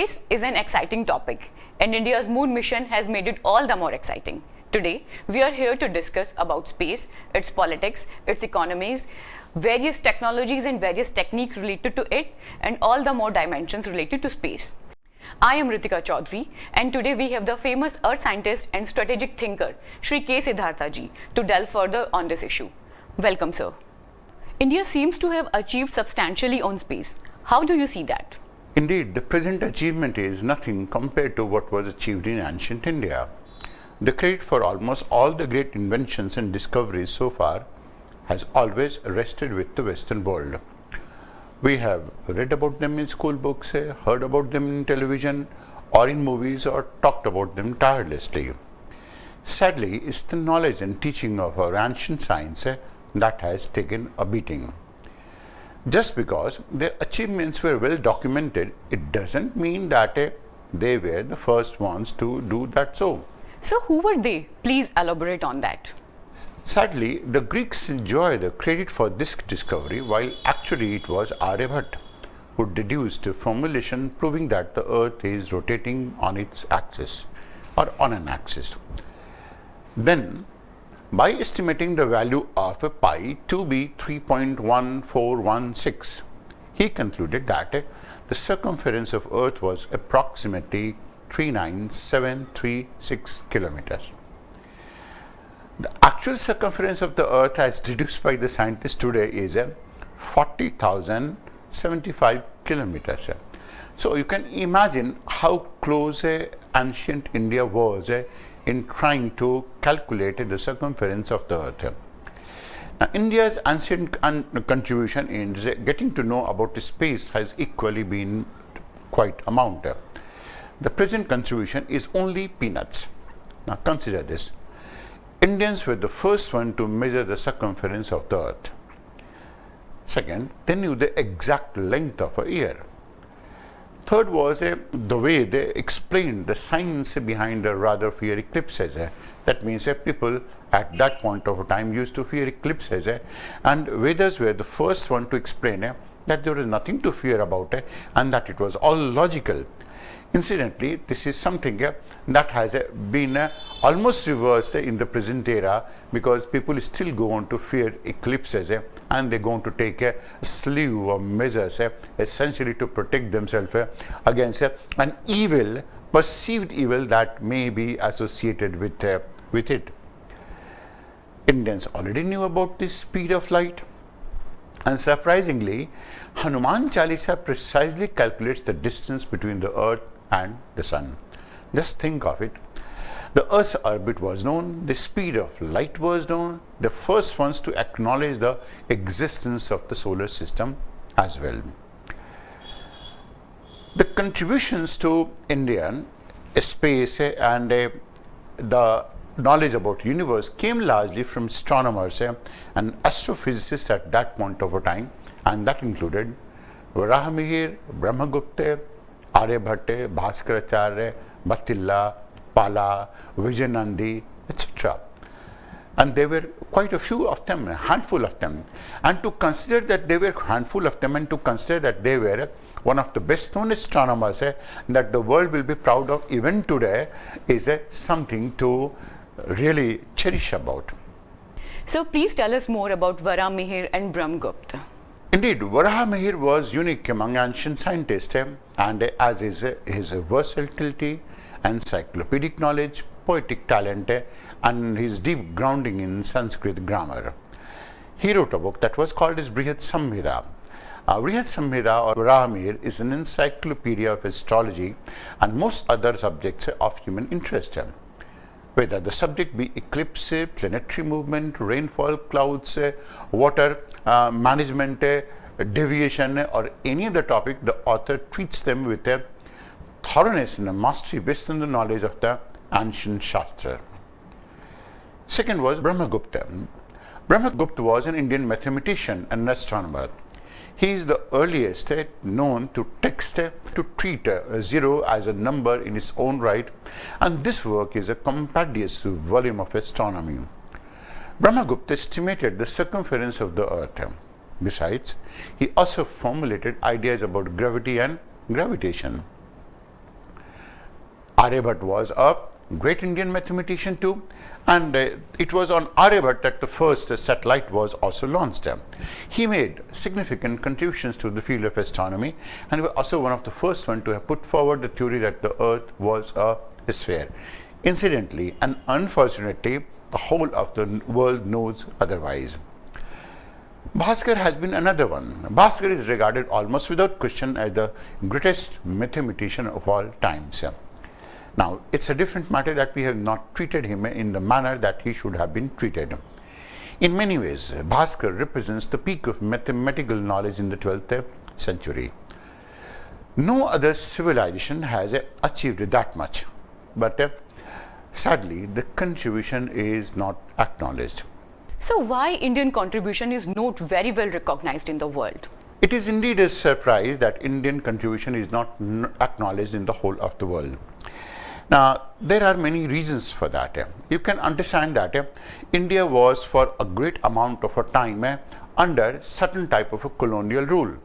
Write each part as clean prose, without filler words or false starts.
Space is an exciting topic, and India's moon mission has made it all the more exciting. Today, we are here to discuss about space, its politics, its economies, various technologies and various techniques related to it, and all the more dimensions related to space. I am Ritika Chaudhary, and today we have the famous earth scientist and strategic thinker, Shri K.Siddhartha ji, to delve further on this issue. Welcome, sir. India seems to have achieved substantially on space. How do you see that? Indeed, the present achievement is nothing compared to what was achieved in ancient India. The credit for almost all the great inventions and discoveries so far has always rested with the Western world. We have read about them in school books, heard about them in television or in movies, or talked about them tirelessly. Sadly, it's the knowledge and teaching of our ancient science that has taken a beating. Just because their achievements were well documented, it doesn't mean that they were the first ones to do that so. So who were they? Please elaborate on that. Sadly, the Greeks enjoy the credit for this discovery, while actually it was Aryabhatta who deduced a formulation proving that the earth is rotating on its axis or on an axis. Then, by estimating the value of pi to be 3.1416, he concluded that the circumference of Earth was approximately 39736 kilometers. The actual circumference of the Earth as deduced by the scientists today is 40,075 kilometers. So you can imagine how close ancient India was in trying to calculate the circumference of the Earth. Now, India's ancient contribution in getting to know about space has equally been quite amount. The present contribution is only peanuts. Now consider this. Indians were the first one to measure the circumference of the Earth. Second, they knew the exact length of a year. Third was the way they explained the science behind the rather fear eclipses. That means people at that point of time used to fear eclipses, and Vedas were the first one to explain that there was nothing to fear about and that it was all logical. Incidentally, this is something that has been almost reversed in the present era, because people still go on to fear eclipses and they go on to take a slew of measures essentially to protect themselves against an evil, perceived evil that may be associated with it. Indians already knew about the speed of light, and surprisingly, Hanuman Chalisa precisely calculates the distance between the earth and the sun. Just think of it. The Earth's orbit was known, the speed of light was known, the first ones to acknowledge the existence of the solar system as well. The contributions to Indian space and the knowledge about universe came largely from astronomers and astrophysicists at that point of time, and that included Varahamihir, Brahmagupta, Aryabhatta, Bhaskaracharya, Bhattila, Pala, Vijayanandi, etc. And there were quite a few of them, a handful of them. And to consider that they were a handful of them, and to consider that they were one of the best known astronomers that the world will be proud of even today, is something to really cherish about. So please tell us more about Varamihir and Brahmagupta. Indeed, Varahamihir was unique among ancient scientists, and as is his versatility, encyclopedic knowledge, poetic talent, and his deep grounding in Sanskrit grammar. He wrote a book that was called as Brihad Samhita. Brihad Samhita, or Varahamihir, is an encyclopedia of astrology and most other subjects of human interest. Whether the subject be eclipse, planetary movement, rainfall, clouds, water management, deviation, or any other topic, the author treats them with a thoroughness and a mastery based on the knowledge of the ancient Shastra. Second was Brahmagupta. Brahmagupta was an Indian mathematician and astronomer. He is the earliest known to treat zero as a number in its own right, and this work is a compendious volume of astronomy. Brahmagupta estimated the circumference of the earth. Besides, he also formulated ideas about gravity and gravitation. Aryabhat was a great Indian mathematician too, and it was on Aryabhat that the first satellite was also launched. He made significant contributions to the field of astronomy, and was also one of the first one to have put forward the theory that the Earth was a sphere. Incidentally and unfortunately, the whole of the world knows otherwise. Bhaskar has been another one. Bhaskar is regarded almost without question as the greatest mathematician of all times. Now, it's a different matter that we have not treated him in the manner that he should have been treated. In many ways, Bhaskar represents the peak of mathematical knowledge in the 12th century. No other civilization has achieved that much, but sadly, the contribution is not acknowledged. So why Indian contribution is not very well recognized in the world? It is indeed a surprise that Indian contribution is not acknowledged in the whole of the world. Now, there are many reasons for that. You can understand that India was for a great amount of a time under certain type of a colonial rule.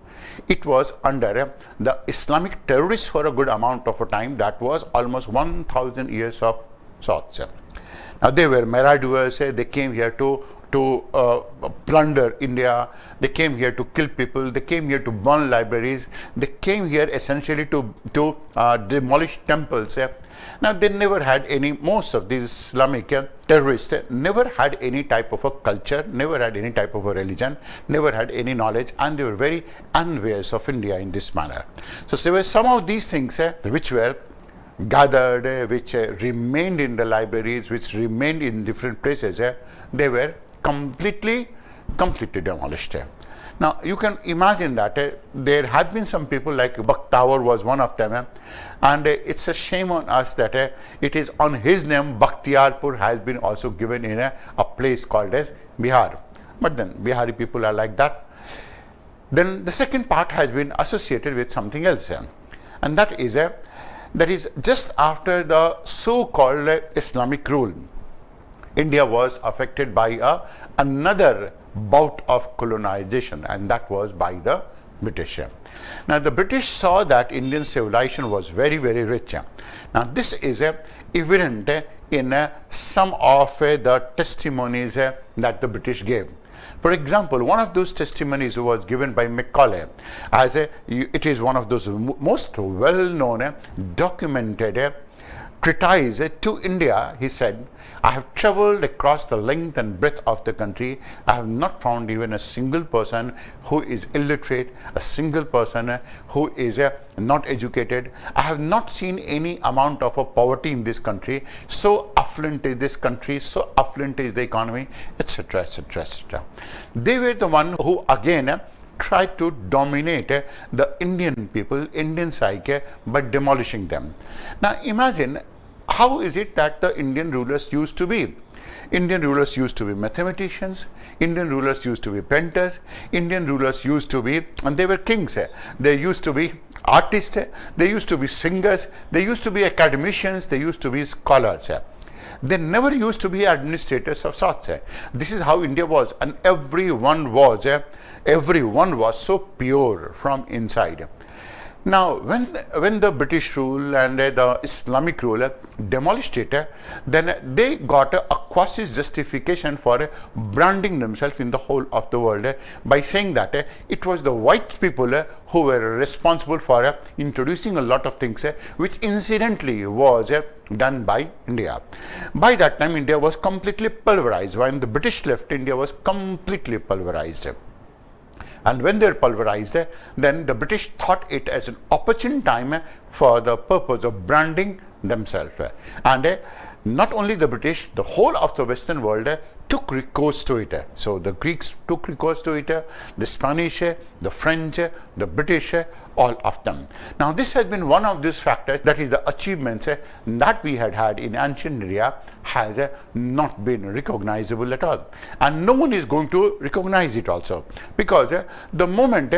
It was under the Islamic terrorists for a good amount of a time, that was almost 1000 years of sorts. Now, they were marauders, they came here to plunder India, they came here to kill people, they came here to burn libraries, they came here essentially to demolish temples. Now, they never had any, most of these Islamic terrorists never had any type of a culture, never had any type of a religion, never had any knowledge, and they were very envious of India in this manner. So, there were some of these things which were gathered, which remained in the libraries, which remained in different places, they were completely demolished. Now, you can imagine that there had been some people like Bakhtawar was one of them, and it's a shame on us that it is on his name Bakhtiyarpur has been also given in a place called as Bihar. But then Bihari people are like that. Then the second part has been associated with something else, and that is just after the so-called Islamic rule, India was affected by another bout of colonization, and that was by the British. Now, the British saw that Indian civilization was very, very rich. Now, this is evident in some of the testimonies that the British gave. For example, one of those testimonies was given by Macaulay, as it is one of those most well-known documented treatise to India. He said, "I have travelled across the length and breadth of the country. I have not found even a single person who is illiterate, a single person who is not educated. I have not seen any amount of poverty in this country. So affluent is this country, so affluent is the economy, etc., etc., etc." They were the one who again tried to dominate the Indian people, Indian psyche, by demolishing them. Now, imagine, how is it that the Indian rulers used to be? Indian rulers used to be mathematicians, Indian rulers used to be painters, Indian rulers used to be, and they were kings. They used to be artists, they used to be singers, they used to be academicians, they used to be scholars. They never used to be administrators of sorts. This is how India was, and everyone was so pure from inside. Now, when the British rule and the Islamic rule demolished it, then they got a quasi-justification for branding themselves in the whole of the world by saying that it was the white people who were responsible for introducing a lot of things which incidentally was done by India. By that time, India was completely pulverized. When the British left, India was completely pulverized. And when they were pulverized, then the British thought it as an opportune time for the purpose of branding themselves. And not only the British, the whole of the Western world took recourse to it. So the Greeks took recourse to it, the Spanish, the French, the British, all of them. Now, this has been one of these factors, that is the achievements that we had in ancient India has not been recognizable at all. And no one is going to recognize it also, because the moment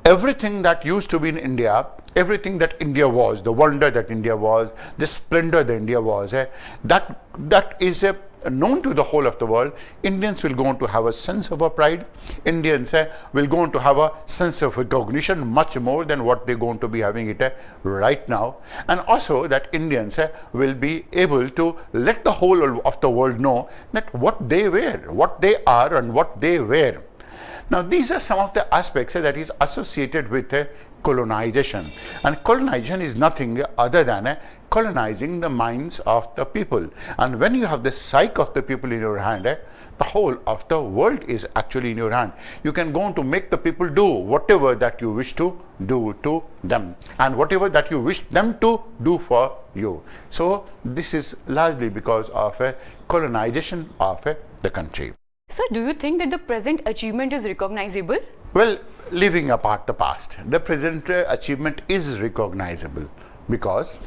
everything that used to be in India, everything that India was, the wonder that India was, the splendor that India was, that is known to the whole of the world, Indians will go on to have a sense of a pride. Indians will go on to have a sense of recognition much more than what they're going to be having it right now. And also that Indians will be able to let the whole of the world know that what they wear, what they are and what they wear. Now these are some of the aspects that is associated with colonization, and colonization is nothing other than colonizing the minds of the people. And when you have the psyche of the people in your hand, the whole of the world is actually in your hand. You can go on to make the people do whatever that you wish to do to them and whatever that you wish them to do for you. So this is largely because of colonization of the country. So do you think that the present achievement is recognizable? Well, leaving apart the past, the present achievement is recognizable because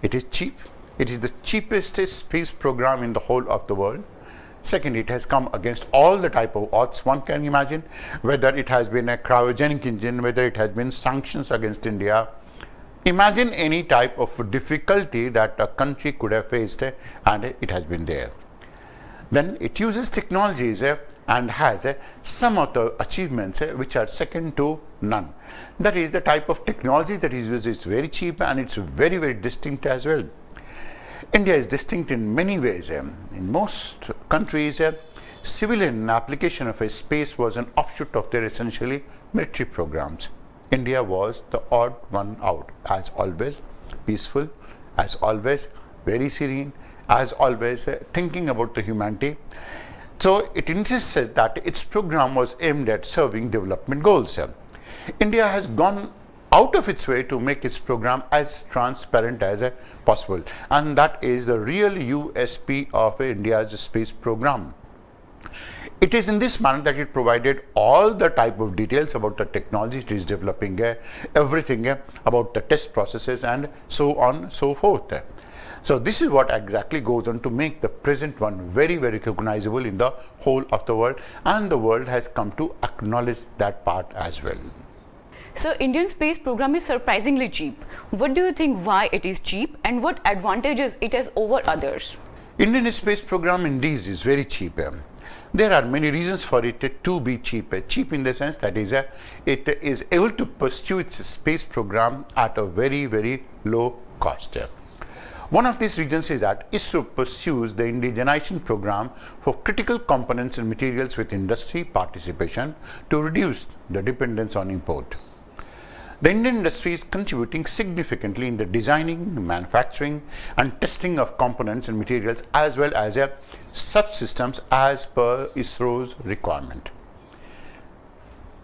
it is cheap. It is the cheapest space program in the whole of the world. Second, it has come against all the type of odds one can imagine, whether it has been a cryogenic engine, whether it has been sanctions against India. Imagine any type of difficulty that a country could have faced, and it has been there. Then it uses technologies and has some of the achievements which are second to none. That is, the type of technology that is used is very cheap and it's very, very distinct as well. India is distinct in many ways. In most countries, civilian application of a space was an offshoot of their essentially military programs. India was the odd one out, as always peaceful, as always very serene, as always thinking about the humanity. So it insists that its program was aimed at serving development goals. India has gone out of its way to make its program as transparent as possible, and that is the real USP of India's space program. It is in this manner that it provided all the type of details about the technology it is developing, everything about the test processes and so on so forth. So this is what exactly goes on to make the present one very, very recognizable in the whole of the world, and the world has come to acknowledge that part as well. So Indian space program is surprisingly cheap. What do you think why it is cheap and what advantages it has over others? Indian space program indeed is very cheap. There are many reasons for it to be cheap. Cheap in the sense that is, it is able to pursue its space program at a very, very low cost. One of these reasons is that ISRO pursues the indigenization program for critical components and materials with industry participation to reduce the dependence on import. The Indian industry is contributing significantly in the designing, manufacturing and testing of components and materials as well as subsystems as per ISRO's requirement.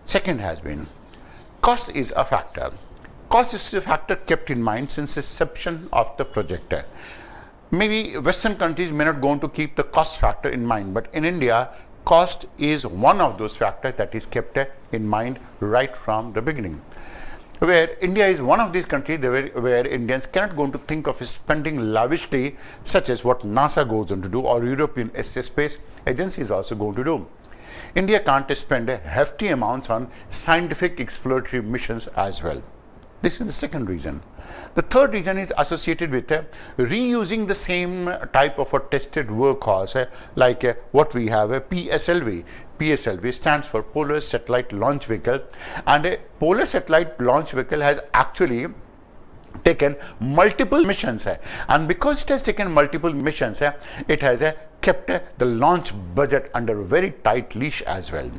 Second has been, cost is a factor. Cost is a factor kept in mind since inception of the project. Maybe Western countries may not go on to keep the cost factor in mind, but in India, cost is one of those factors that is kept in mind right from the beginning. Where India is one of these countries where Indians cannot go on to think of spending lavishly, such as what NASA goes on to do or European Space Agency is also going to do. India can't spend hefty amounts on scientific exploratory missions as well. This is the second reason. The third reason is associated with reusing the same type of a tested workhorse like what we have, a PSLV. PSLV stands for Polar Satellite Launch Vehicle, and a Polar Satellite Launch Vehicle has actually taken multiple missions, and because it has taken multiple missions, it has kept the launch budget under a very tight leash as well.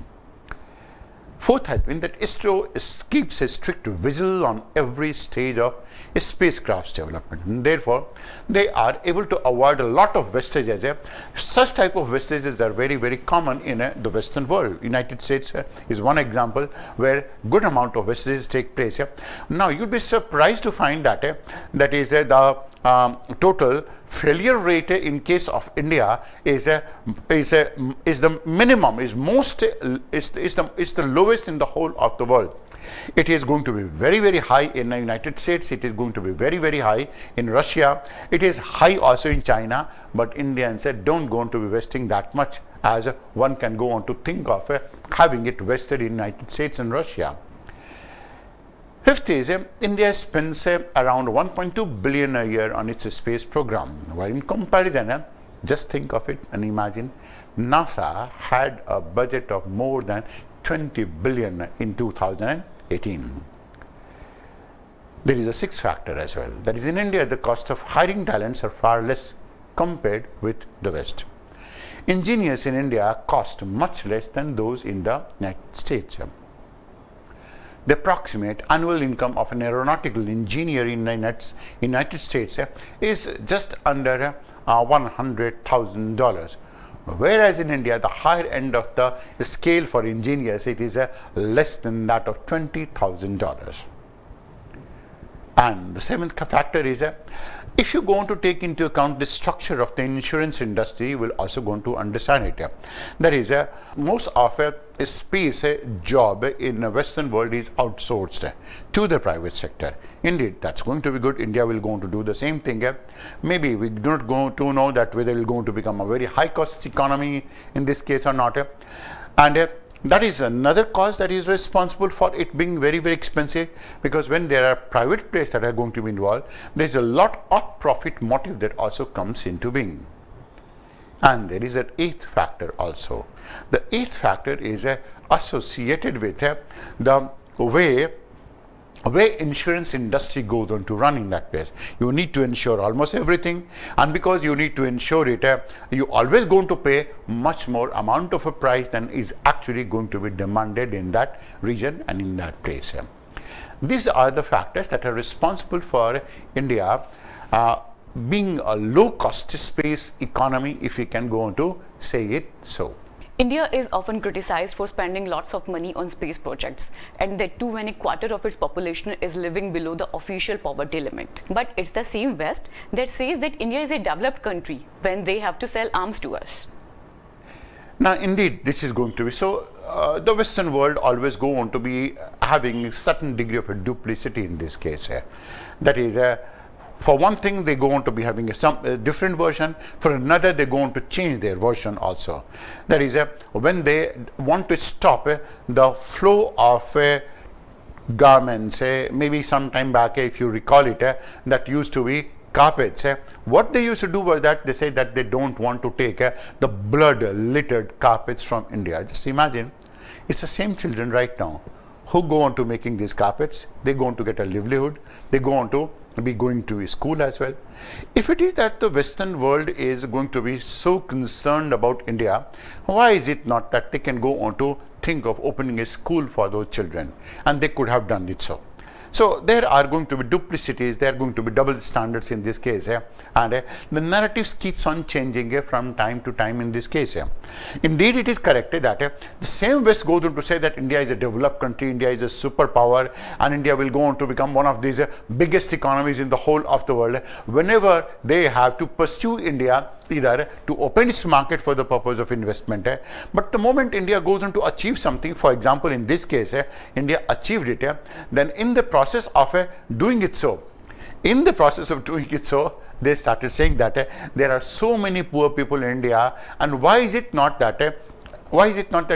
Fourth has been that ISRO keeps a strict vigil on every stage of a spacecraft's development. And therefore, they are able to avoid a lot of wastages. Such type of wastages are very, very common in the Western world. United States is one example where good amount of wastages take place. Now, you'll be surprised to find that that is the total failure rate in case of India is the minimum, is the lowest in the whole of the world. It is going to be very, very high in the United States. It is going to be very, very high in Russia. It is high also in China, but Indians don't go on to be wasting that much as one can go on to think of having it wasted in United States and Russia. Fifth is India spends around 1.2 billion a year on its space program, while in comparison Just think of it and imagine NASA had a budget of more than 20 billion in 2018. There is a sixth factor as well. That is, in India, the cost of hiring talents are far less compared with the West. Engineers in India cost much less than those in the United States. The approximate annual income of an aeronautical engineer in the United States is just under $100,000. Whereas in India, the higher end of the scale for engineers, it is less than that of $20,000. And the seventh factor is, if you go on to take into account the structure of the insurance industry, you will also go on to understand it. That is, most of a space job in the Western world is outsourced to the private sector. Indeed, that's going to be good. India will go on to do the same thing. Maybe we do not go to know that whether it will going to become a very high cost economy in this case or not. And that is another cause that is responsible for it being very, very expensive, because when there are private players that are going to be involved, there is a lot of profit motive that also comes into being. And there is an eighth factor also. The eighth factor is associated with the way insurance industry goes on to run in that place. You need to insure almost everything, and because you need to insure it, you always going to pay much more amount of a price than is actually going to be demanded in that region and in that place. These are the factors that are responsible for India being a low-cost space economy, if we can go on to say it so. India is often criticized for spending lots of money on space projects, and that too when a quarter of its population is living below the official poverty limit. But it's the same West that says that India is a developed country when they have to sell arms to us. Now, indeed, this is going to be so. The Western world always go on to be having a certain degree of a duplicity in this case. That is, for one thing, they go on to be having a different version. For another, they go on to change their version also. That is, when they want to stop the flow of garments, maybe some time back, if you recall it, that used to be carpets. What they used to do was that they say that they don't want to take the blood littered carpets from India. Just imagine, it's the same children right now who go on to making these carpets. They go on to get a livelihood. They go on to be going to school as well. If it is that the Western world is going to be so concerned about India, why is it not that they can go on to think of opening a school for those children? And they could have done it so. So there are going to be duplicities, there are going to be double standards in this case, and the narratives keeps on changing from time to time in this case. Indeed, it is correct that the same West goes on to say that India is a developed country, India is a superpower, and India will go on to become one of these biggest economies in the whole of the world. Whenever they have to pursue India, either to open its market for the purpose of investment, but the moment India goes on to achieve something, for example, in this case, India achieved it, then in the process of doing it so, they started saying that there are so many poor people in India, and why is it not that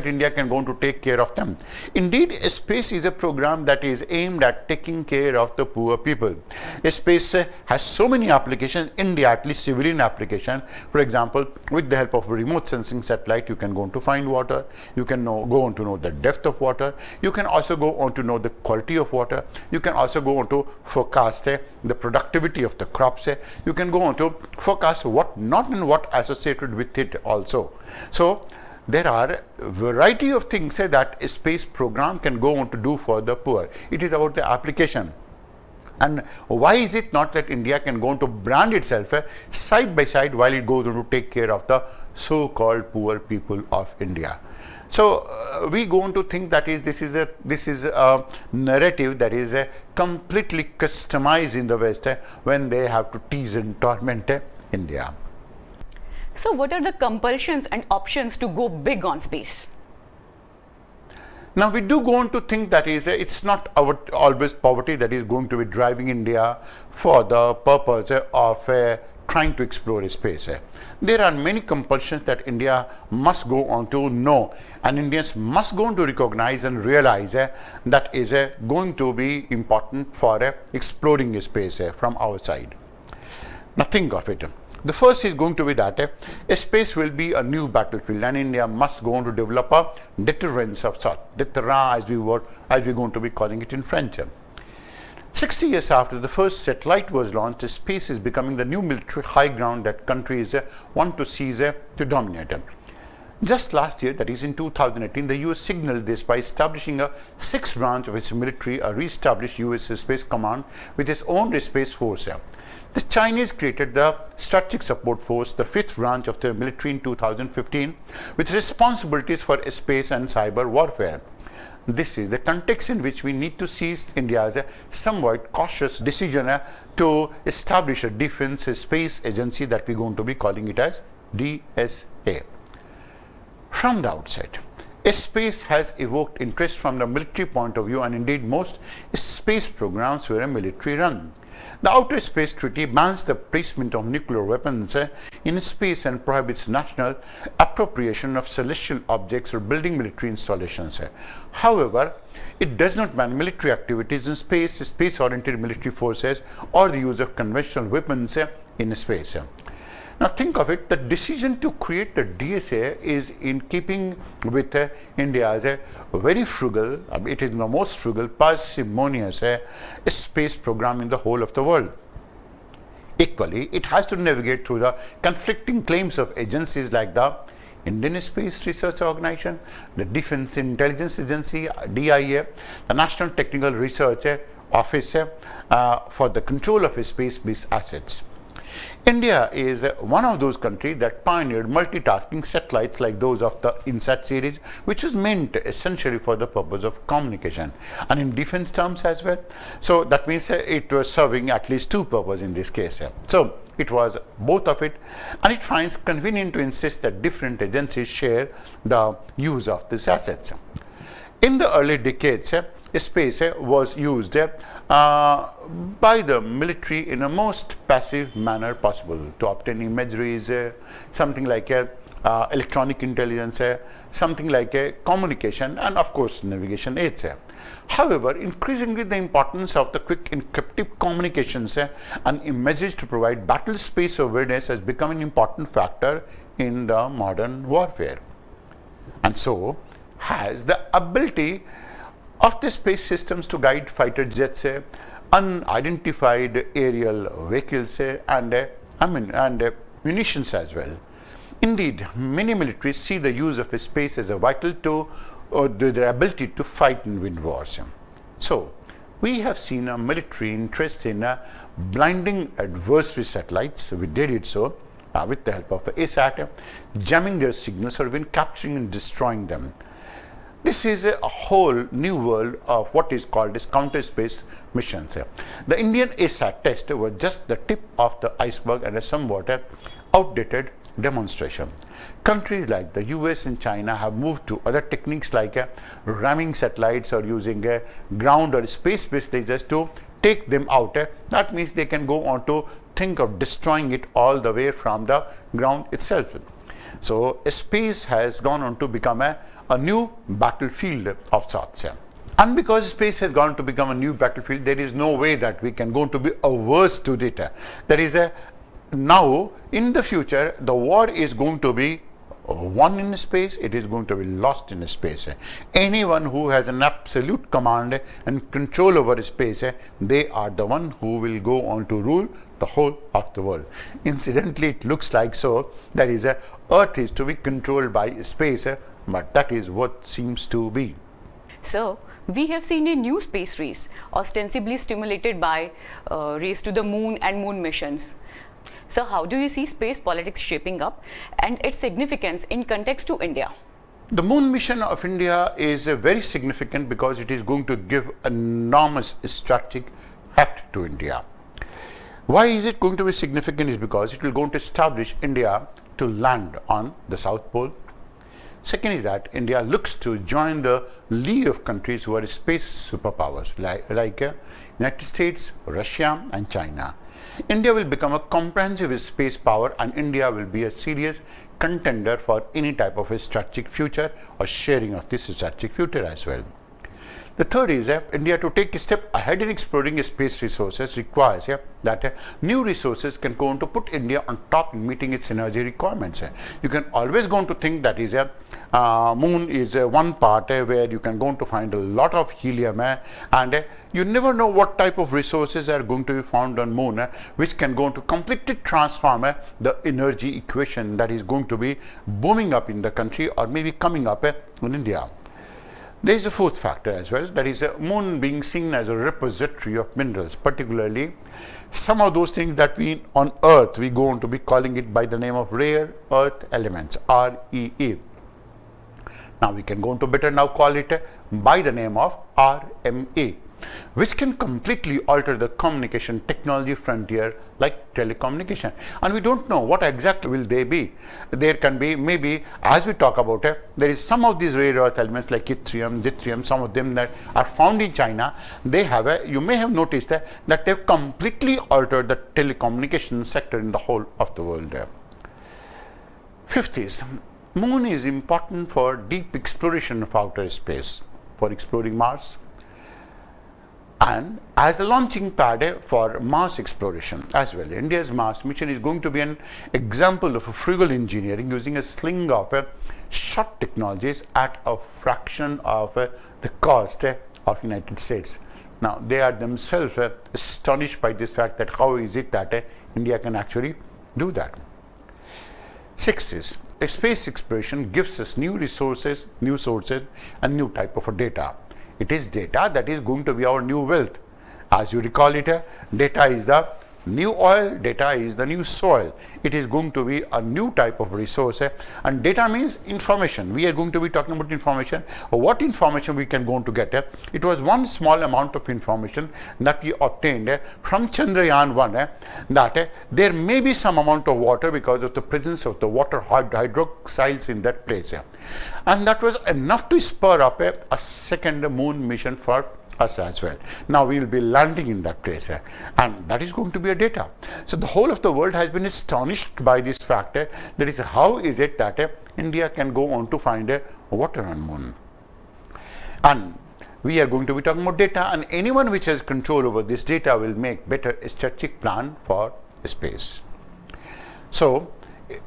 India can go on to take care of them? Indeed, Space is a program that is aimed at taking care of the poor people. Space has so many applications, indirectly civilian application. For example, with the help of a remote sensing satellite, you can go on to find water, you can go on to know the depth of water, you can also go on to know the quality of water, you can also go on to forecast the productivity of the crops, you can go on to forecast what not and what associated with it also. So there are a variety of things that a space program can go on to do for the poor. It is about the application. And why is it not that India can go on to brand itself side by side while it goes on to take care of the so-called poor people of India? So we go on to think that this is a narrative that is completely customized in the West when they have to tease and torment India. So what are the compulsions and options to go big on space? Now we do go on to think that it's not always poverty that is going to be driving India for the purpose of trying to explore space. There are many compulsions that India must go on to know, and Indians must go on to recognize and realize that is going to be important for exploring space from our side. Now think of it. The first is going to be that space will be a new battlefield, and India must go on to develop a deterrence of sort, deterrent as we're going to be calling it in French. 60 years after the first satellite was launched, space is becoming the new military high ground that countries want to seize to dominate. Just last year, that is in 2018, the US signaled this by establishing a sixth branch of its military, a re-established US Space Command with its own space force. The Chinese created the Strategic Support Force, the fifth branch of their military in 2015, with responsibilities for space and cyber warfare. This is the context in which we need to see India's somewhat cautious decision to establish a defense space agency that we're going to be calling it as DSA. From the outset, space has evoked interest from the military point of view, and indeed most space programs were military run. The Outer Space Treaty bans the placement of nuclear weapons in space and prohibits national appropriation of celestial objects or building military installations. However, it does not ban military activities in space, space-oriented military forces, or the use of conventional weapons in space. Now think of it, the decision to create the DSA is in keeping with India's very frugal, it is the most frugal, parsimonious space program in the whole of the world. Equally, it has to navigate through the conflicting claims of agencies like the Indian Space Research Organization, the Defense Intelligence Agency, DIA, the National Technical Research Office for the control of space-based assets. India is one of those countries that pioneered multitasking satellites like those of the INSAT series, which is meant essentially for the purpose of communication and in defense terms as well. So that means it was serving at least two purposes in this case. So it was both of it, and it finds convenient to insist that different agencies share the use of these assets. In the early decades, space was used by the military in a most passive manner possible to obtain imageries, something like electronic intelligence, something like communication, and of course navigation aids. However, increasingly the importance of the quick encryptive communications and images to provide battle space awareness has become an important factor in the modern warfare. And so has the ability of the space systems to guide fighter jets, unidentified aerial vehicles, and munitions as well. Indeed, many militaries see the use of space as a vital to their ability to fight and win wars. So, we have seen a military interest in blinding adversary satellites. We did it so with the help of ASAT, jamming their signals, or even capturing and destroying them. This is a whole new world of what is called as counter-space missions. The Indian ASAT test was just the tip of the iceberg and a somewhat outdated demonstration. Countries like the US and China have moved to other techniques like ramming satellites or using ground or space-based lasers to take them out. That means they can go on to think of destroying it all the way from the ground itself. So space has gone on to become a new battlefield of sorts. And because space has gone to become a new battlefield, there is no way that we can go to be averse to it. There is now in the future the war is going to be won in space, it is going to be lost in space. Anyone who has an absolute command and control over space, they are the one who will go on to rule the whole of the world. Incidentally, it looks like so, that is Earth is to be controlled by space, but that is what seems to be. So, we have seen a new space race, ostensibly stimulated by race to the moon and moon missions. So, how do you see space politics shaping up and its significance in context to India? The moon mission of India is very significant because it is going to give enormous strategic heft to India. Why is it going to be significant? Is because it will go to establish India to land on the South Pole. Second is that India looks to join the league of countries who are space superpowers like United States, Russia, and China. India will become a comprehensive space power, and India will be a serious contender for any type of a strategic future or sharing of this strategic future as well. The third is India to take a step ahead in exploring space resources requires that new resources can go on to put India on top in meeting its energy requirements. You can always go on to think that is moon is one part where you can go on to find a lot of helium and you never know what type of resources are going to be found on moon which can go on to completely transform the energy equation that is going to be booming up in the country or maybe coming up in India. There is a fourth factor as well, that is a moon being seen as a repository of minerals, particularly some of those things that we on earth we go on to be calling it by the name of rare earth elements, REE. Now we can go on to better now call it by the name of RME, which can completely alter the communication technology frontier like telecommunication, and we don't know what exactly will they be. There can be maybe, as we talk about there is some of these rare earth elements like yttrium, deuterium, some of them that are found in China. They have you may have noticed that they've completely altered the telecommunication sector in the whole of the world. Fifth is moon is important for deep exploration of outer space, for exploring Mars, and as a launching pad for Mars exploration as well. India's Mars mission is going to be an example of a frugal engineering using a sling of short technologies at a fraction of the cost of United States. Now they are themselves astonished by this fact that how is it that India can actually do that. Sixth is space exploration gives us new resources, new sources and new type of data. It is data that is going to be our new wealth. As you recall it, data is the new oil, data is the new soil. It is going to be a new type of resource and data means information. We are going to be talking about information. What information we can go on to get? It was one small amount of information that we obtained from Chandrayaan 1 that there may be some amount of water because of the presence of the water hydroxides in that place. And that was enough to spur up a second moon mission for us as well. Now we will be landing in that place and that is going to be a data. So the whole of the world has been astonished by this fact that is how is it that India can go on to find water on moon. And we are going to be talking about data, and anyone which has control over this data will make better strategic plan for space. So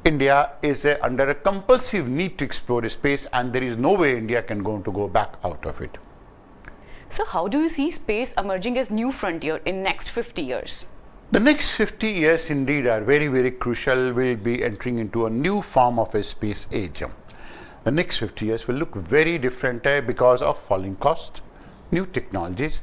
India is under a compulsive need to explore space and there is no way India can go on to go back out of it. So how do you see space emerging as new frontier in next 50 years? The next 50 years indeed are very, very crucial. We'll be entering into a new form of a space age. The next 50 years will look very different because of falling cost, new technologies,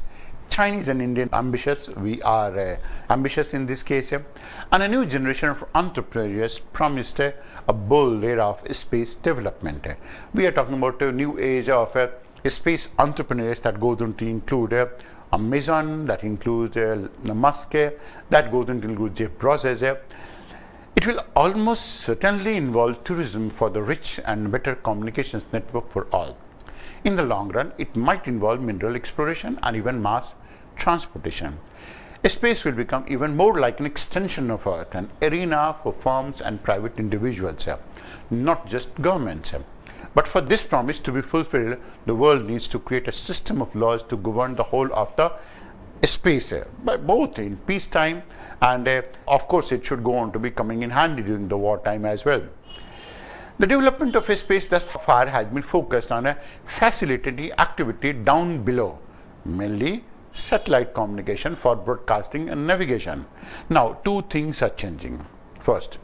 Chinese and Indian ambitious. We are ambitious in this case, and a new generation of entrepreneurs promised a bold era of space development. We are talking about a new age of space entrepreneurs that goes on to include Amazon, that includes Musk, that goes on to include Jeff Bezos. It will almost certainly involve tourism for the rich and better communications network for all. In the long run, it might involve mineral exploration and even mass transportation. Space will become even more like an extension of Earth, an arena for firms and private individuals, not just governments. But for this promise to be fulfilled, the world needs to create a system of laws to govern the whole of the space, but both in peacetime and of course it should go on to be coming in handy during the wartime as well. The development of space thus far has been focused on facilitating activity down below, mainly satellite communication for broadcasting and navigation. Now, two things are changing. First,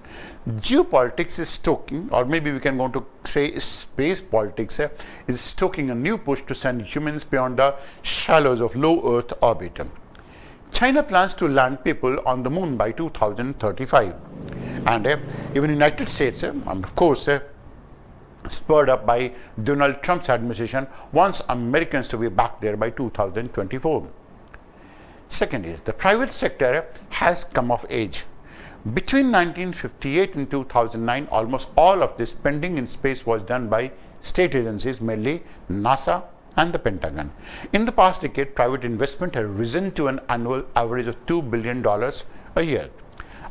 geopolitics is stoking, or maybe we can go on to say space politics is stoking a new push to send humans beyond the shallows of low Earth orbit. China plans to land people on the moon by 2035, and even United States, of course, spurred up by Donald Trump's administration, wants Americans to be back there by 2024. Second is the private sector has come of age. Between 1958 and 2009, almost all of the spending in space was done by state agencies, mainly NASA and the Pentagon. In the past decade, private investment has risen to an annual average of $2 billion a year,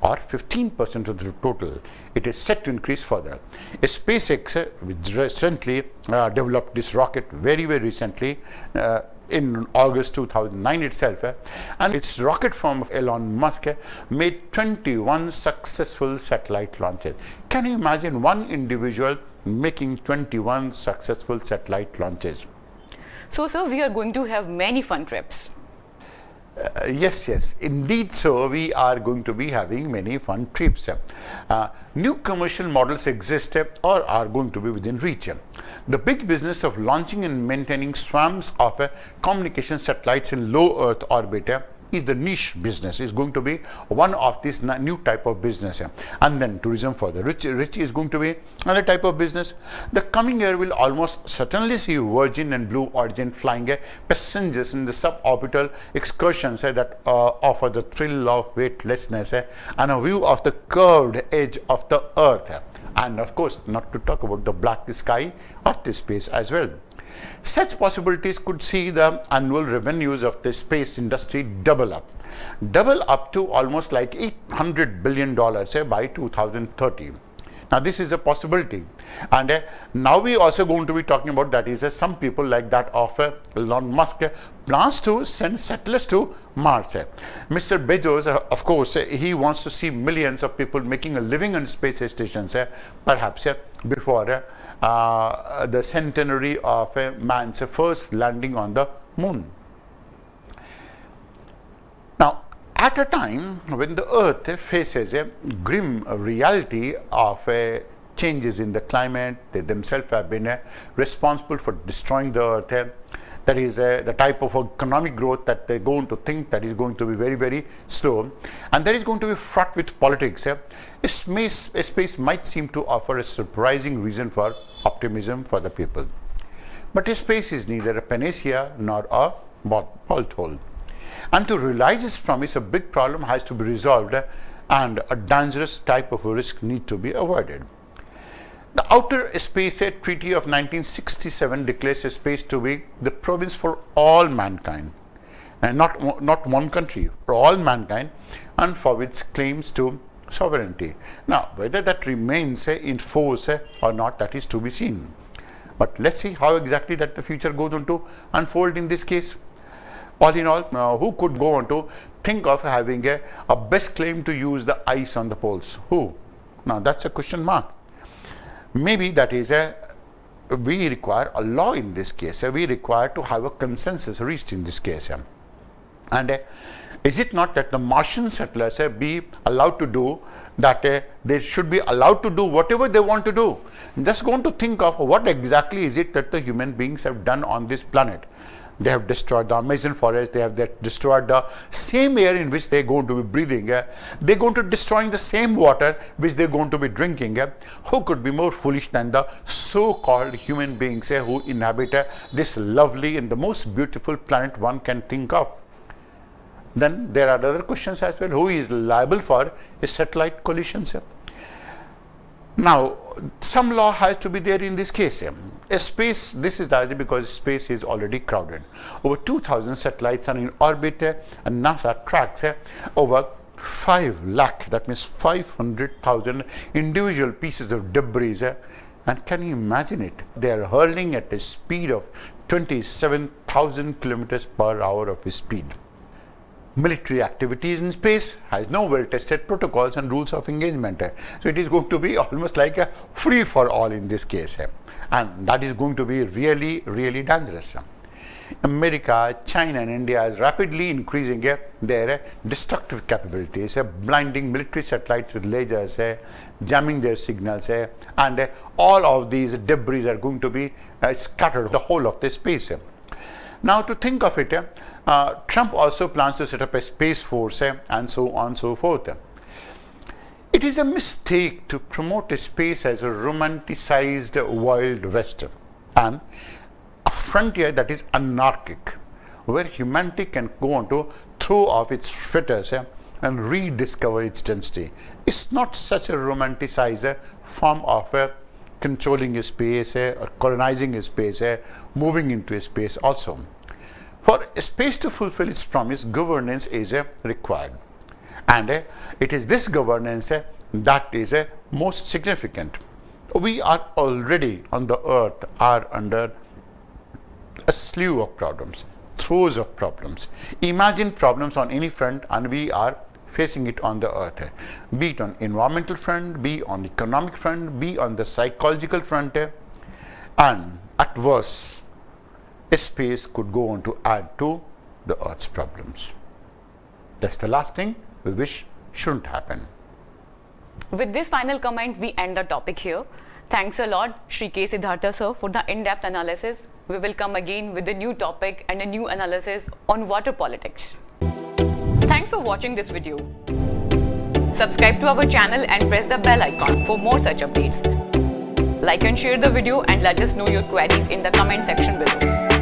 or 15% of the total. It is set to increase further. SpaceX, which recently developed this rocket very recently, in August 2009 itself, and its rocket firm of Elon Musk made 21 successful satellite launches. Can you imagine one individual making 21 successful satellite launches? So, sir, we are going to have many fun trips. Yes, indeed. So we are going to be having many fun trips. New commercial models exist or are going to be within reach. The big business of launching and maintaining swarms of communication satellites in low Earth orbit is the niche business, is going to be one of this new type of business. And then tourism for the rich is going to be another type of business. The coming year will almost certainly see Virgin and Blue Origin flying passengers in the suborbital excursions that offer the thrill of weightlessness and a view of the curved edge of the Earth. And of course, not to talk about the black sky of the space as well. Such possibilities could see the annual revenues of the space industry double up to almost like $800 billion by 2030. Now this is a possibility, and now we also going to be talking about that is some people like that of Elon Musk plans to send settlers to Mars. Mr. Bezos, of course, he wants to see millions of people making a living on space stations, perhaps before the centenary of man's first landing on the moon. Now, at a time when the Earth faces a grim reality of changes in the climate, they themselves have been responsible for destroying the Earth. That is the type of economic growth that they're going to think that is going to be very, very slow, and that is going to be fraught with politics. Space might seem to offer a surprising reason for optimism for the people. But space is neither a panacea nor a bolt hole. And to realize its promise, a big problem has to be resolved and a dangerous type of risk need to be avoided. The Outer Space Treaty of 1967 declares space to be the province for all mankind, and not one country, for all mankind, and for its claims to sovereignty. Now, whether that remains in force or not, that is to be seen. But let's see how exactly that the future goes on to unfold in this case. All in all, who could go on to think of having a best claim to use the ice on the poles? Who? Now, that's a question mark. Maybe that is we require a law in this case. We require to have a consensus reached in this case. And is it not that the Martian settlers be allowed to do that? They should be allowed to do whatever they want to do. Just going to think of what exactly is it that the human beings have done on this planet. They have destroyed the Amazon forest. They have destroyed the same air in which they are going to be breathing. They are going to destroying the same water which they are going to be drinking. Who could be more foolish than the so-called human beings who inhabit this lovely and the most beautiful planet one can think of? Then there are other questions as well. Who is liable for satellite collisions? Now, some law has to be there in this case. Space, this is largely because space is already crowded. Over 2,000 satellites are in orbit, and NASA tracks over 5 lakh, that means 500,000 individual pieces of debris. And can you imagine it? They are hurling at a speed of 27,000 kilometers per hour of speed. Military activities in space has no well-tested protocols and rules of engagement. So it is going to be almost like a free for all in this case. And that is going to be really, really dangerous. America, China and India is rapidly increasing their destructive capabilities, blinding military satellites with lasers, jamming their signals, and all of these debris are going to be scattered the whole of the space. Now, to think of it, Trump also plans to set up a space force and so on and so forth. It is a mistake to promote space as a romanticized Wild West and a frontier that is anarchic, where humanity can go on to throw off its fetters and rediscover its density. It's not such a romanticized form of controlling space or colonizing space, moving into space also. For space to fulfill its promise, governance is required. And it is this governance that is most significant. We are already on the earth are under a slew of problems. throes of problems. Imagine problems on any front, and we are facing it on the earth, be it on environmental front, be on economic front, be on the psychological front, and at worst, space could go on to add to the earth's problems. That's the last thing we wish shouldn't happen. With this final comment, we end the topic here. Thanks a lot, Shri K.Siddhartha sir, for the in-depth analysis. We will come again with a new topic and a new analysis on water politics. Thanks for watching this video. Subscribe to our channel and press the bell icon for more such updates. Like and share the video and let us know your queries in the comment section below.